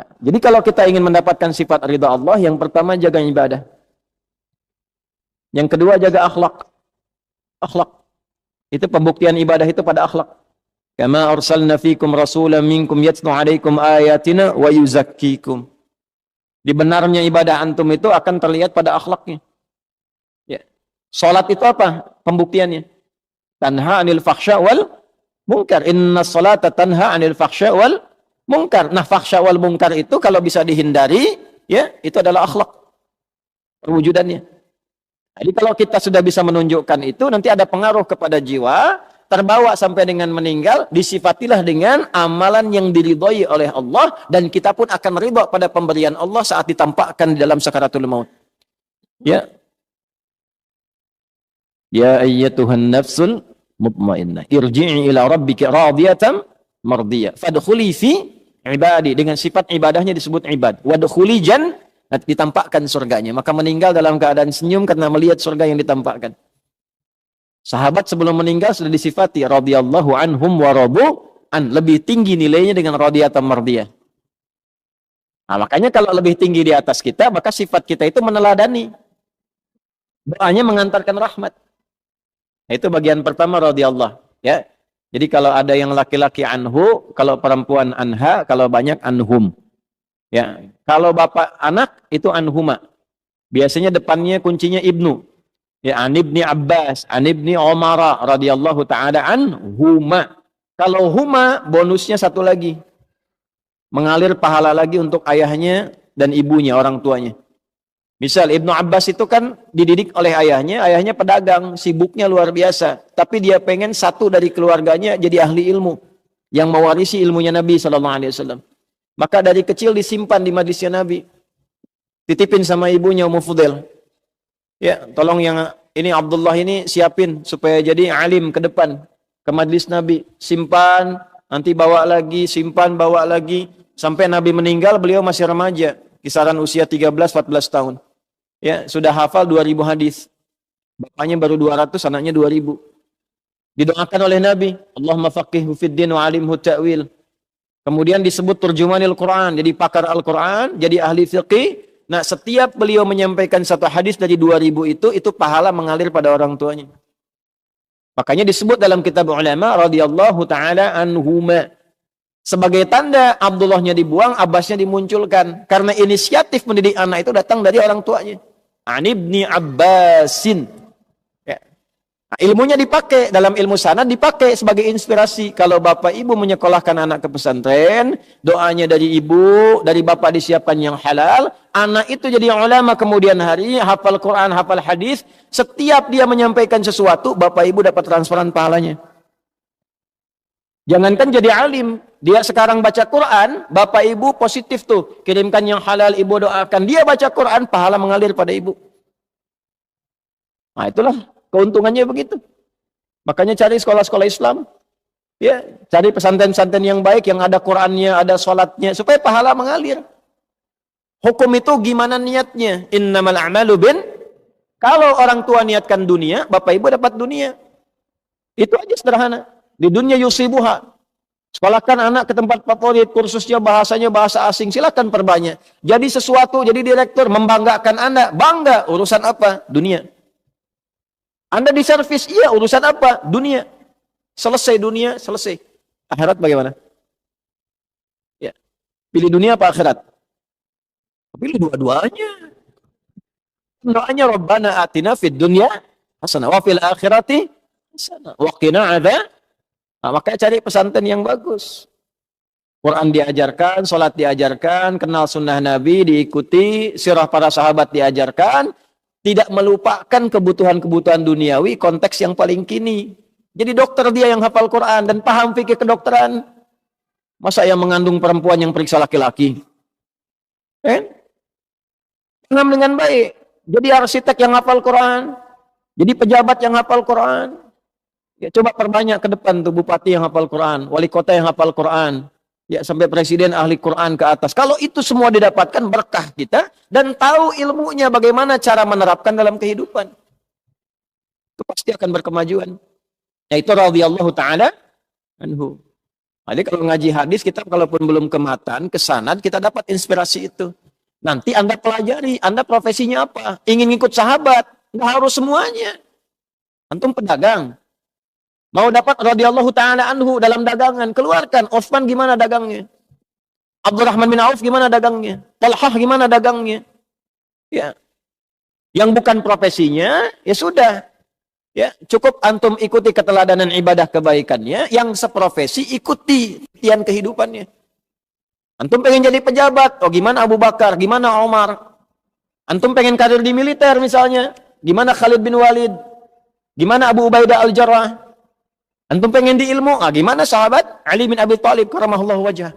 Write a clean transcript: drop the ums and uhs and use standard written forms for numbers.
Jadi kalau kita ingin mendapatkan sifat ridha Allah, yang pertama jaga ibadah. Yang kedua jaga akhlak. Akhlak. Itu pembuktian ibadah itu pada akhlak. Kama arsalna fikum rasulan minkum yatlu alaikum ayatina wa yuzakkikum. Dibenarnya ibadah antum itu akan terlihat pada akhlaknya. Ya. Salat itu apa? Pembuktiannya. Tanha anil fakhsya wal munkar. Inna salata tanha anil fakhsya wal munkar. Nah, fakhsya wal munkar itu kalau bisa dihindari, ya, itu adalah akhlak. Perwujudannya. Jadi kalau kita sudah bisa menunjukkan itu, nanti ada pengaruh kepada jiwa, terbawa sampai dengan meninggal, disifatilah dengan amalan yang diridhoi oleh Allah, dan kita pun akan ridha pada pemberian Allah saat ditampakkan di dalam sakaratul maut. Ya. Ya ayyatuhan nafsul mutmainnah, irji'i ila rabbiki radiyatan mardiyah, fadkhuli fi ibadi, dengan sifat ibadahnya disebut ibad. Wadkhuli ditampakkan surganya. Maka meninggal dalam keadaan senyum karena melihat surga yang ditampakkan. Sahabat sebelum meninggal sudah disifati radhiyallahu anhum wa radu an, lebih tinggi nilainya dengan radiyatan mardiyah. Nah, makanya kalau lebih tinggi di atas kita, maka sifat kita itu meneladani. Doanya mengantarkan rahmat. Nah, itu bagian pertama radhiyallahu, ya. Jadi kalau ada yang laki-laki anhu, kalau perempuan anha, kalau banyak anhum. Ya, kalau bapak anak itu anhuma. Biasanya depannya kuncinya ibnu. Ya, an ibni Abbas, an ibni Umar radhiyallahu taala anhuma. Kalau huma bonusnya satu lagi. Mengalir pahala lagi untuk ayahnya dan ibunya, orang tuanya. Misal Ibnu Abbas itu kan dididik oleh ayahnya pedagang, sibuknya luar biasa. Tapi dia pengen satu dari keluarganya jadi ahli ilmu yang mewarisi ilmunya Nabi sallallahu alaihi wasallam. Maka dari kecil disimpan di majlisnya Nabi. Titipin sama ibunya Ummu Fudail. Ya, tolong yang ini Abdullah ini siapin supaya jadi alim ke depan, ke majlis Nabi. Simpan, nanti bawa lagi, simpan, bawa lagi. Sampai Nabi meninggal, beliau masih remaja. Kisaran usia 13-14 tahun. Ya, sudah hafal 2000 hadis. Bapaknya baru 200, anaknya 2000. Didoakan oleh Nabi, Allahumma faqihhu fid din wa alimhu ta'wil. Kemudian disebut turjumanil Quran, jadi pakar Al-Quran, jadi ahli fiqih. Nah, setiap beliau menyampaikan satu hadis dari 2000 itu pahala mengalir pada orang tuanya. Makanya disebut dalam kitab ulama radhiyallahu taala anhuma. Sebagai tanda Abdullahnya dibuang, Abbasnya dimunculkan. Karena inisiatif mendidik anak itu datang dari orang tuanya. An ibni Abbasin. Ya. Nah, ilmunya dipakai, dalam ilmu sanad dipakai sebagai inspirasi. Kalau bapak ibu menyekolahkan anak ke pesantren, doanya dari ibu, dari bapak disiapkan yang halal, anak itu jadi ulama kemudian hari, hafal Quran, hafal hadis. Setiap dia menyampaikan sesuatu, bapak ibu dapat transferan pahalanya. Jangankan jadi alim, dia sekarang baca Quran, bapak ibu positif tuh, kirimkan yang halal, ibu doakan, dia baca Quran, pahala mengalir pada ibu. Nah, itulah keuntungannya begitu. Makanya cari sekolah-sekolah Islam, ya, cari pesantren-pesantren yang baik, yang ada Qurannya, ada sholatnya, supaya pahala mengalir. Hukum itu gimana niatnya? Innamal a'malu kalau orang tua niatkan dunia, bapak ibu dapat dunia. Itu aja sederhana. Di dunia yusibuha. Sekolahkan anak ke tempat favorit, kursusnya bahasanya bahasa asing, silakan perbanyak. Jadi sesuatu, jadi direktur, membanggakan Anda. Bangga, urusan apa? Dunia. Anda di servis, iya, urusan apa? Dunia. Selesai dunia, selesai. Akhirat bagaimana? Ya. Pilih dunia apa akhirat? Pilih dua-duanya. Doanya Rabbana atina fid dunya hasanah wa fil akhirati hasanah wa qina adzab. Nah, makanya cari pesantren yang bagus. Quran diajarkan, sholat diajarkan, kenal sunnah Nabi diikuti, sirah para sahabat diajarkan, tidak melupakan kebutuhan-kebutuhan duniawi, konteks yang paling kini. Jadi dokter dia yang hafal Quran dan paham fikih kedokteran. Masa yang mengandung perempuan yang periksa laki-laki? Paham dengan baik. Jadi arsitek yang hafal Quran, jadi pejabat yang hafal Quran. Ya, coba perbanyak ke depan tuh bupati yang hafal Quran, wali kota yang hafal Quran, ya sampai presiden ahli Quran ke atas. Kalau itu semua didapatkan berkah kita dan tahu ilmunya bagaimana cara menerapkan dalam kehidupan, itu pasti akan berkemajuan. Yaitu radhiyallahu taala anhu. Jadi kalau ngaji hadis, kita kalaupun belum ke matan, ke sanad, kita dapat inspirasi itu. Nanti Anda pelajari, Anda profesinya apa? Ingin ikut sahabat, nggak harus semuanya. Antum pedagang, mau dapat radhiyallahu ta'ala anhu dalam dagangan, keluarkan. Utsman gimana dagangnya? Abdurrahman bin Auf gimana dagangnya? Talhah gimana dagangnya? Ya. Yang bukan profesinya, ya sudah. Ya, cukup antum ikuti keteladanan ibadah kebaikannya, yang seprofesi ikuti tian kehidupannya. Antum pengen jadi pejabat, oh gimana Abu Bakar, gimana Omar? Antum pengen karir di militer misalnya, gimana Khalid bin Walid? Gimana Abu Ubaidah al-Jarrah? Antum pengen di ilmu, gimana sahabat Ali bin Abi Thalib karamallahu wajhah?